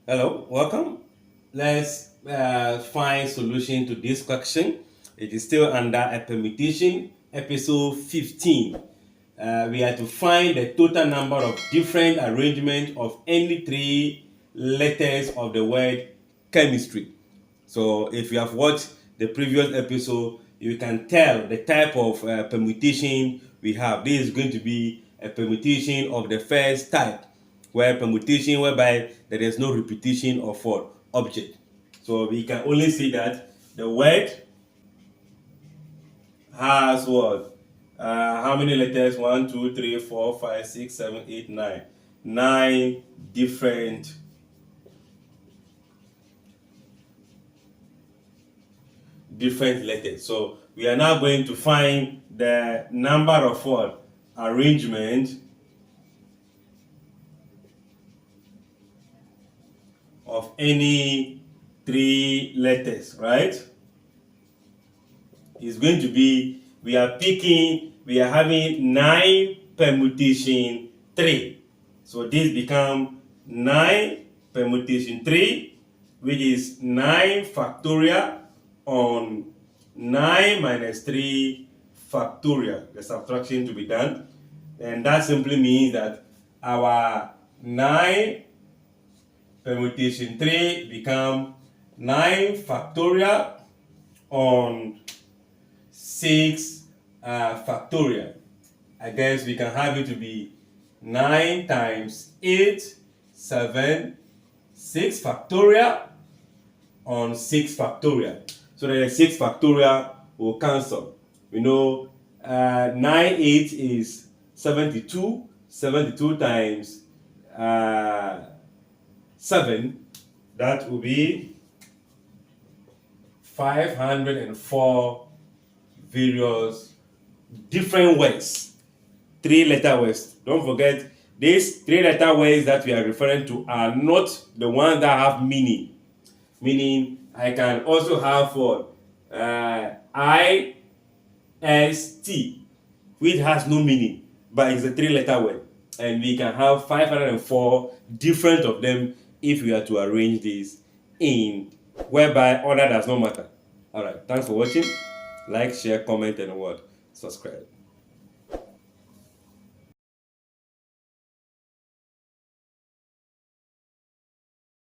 Hello, welcome. Let's find solution to this question. It is still under a permutation, episode 15. We are to find the total number of different arrangements of any three letters of the word chemistry. So if you have watched the previous episode, you can tell the type of permutation we have. This is going to be a permutation of the first type, where permutation whereby there is no repetition of what object. So we can only see that the word has what? How many letters? 1, 2, 3, 4, 5, 6, 7, 8, 9. 9 different letters. So we are now going to find the number of what? Arrangement of any three letters, right? It's going to be, we are having 9 permutation 3. So this become 9 permutation 3, which is 9 factorial on 9 minus 3 factorial, the subtraction to be done. And that simply means that our 9 permutation 3 become 9 factorial on 6 factorial. I guess we can have it to be 9 times 8, 7, 6 factorial on 6 factorial. So the 6 factorial will cancel. We know 9 8 is 72. 72 times 7, that will be 504 various different words, 3-letter words. Don't forget, these 3-letter words that we are referring to are not the ones that have meaning. Meaning, I can also have for IST, which has no meaning, but it's a 3-letter word. And we can have 504 different of them if we are to arrange this in whereby order does not matter. Alright, thanks for watching. Like, share, comment, and what? Subscribe.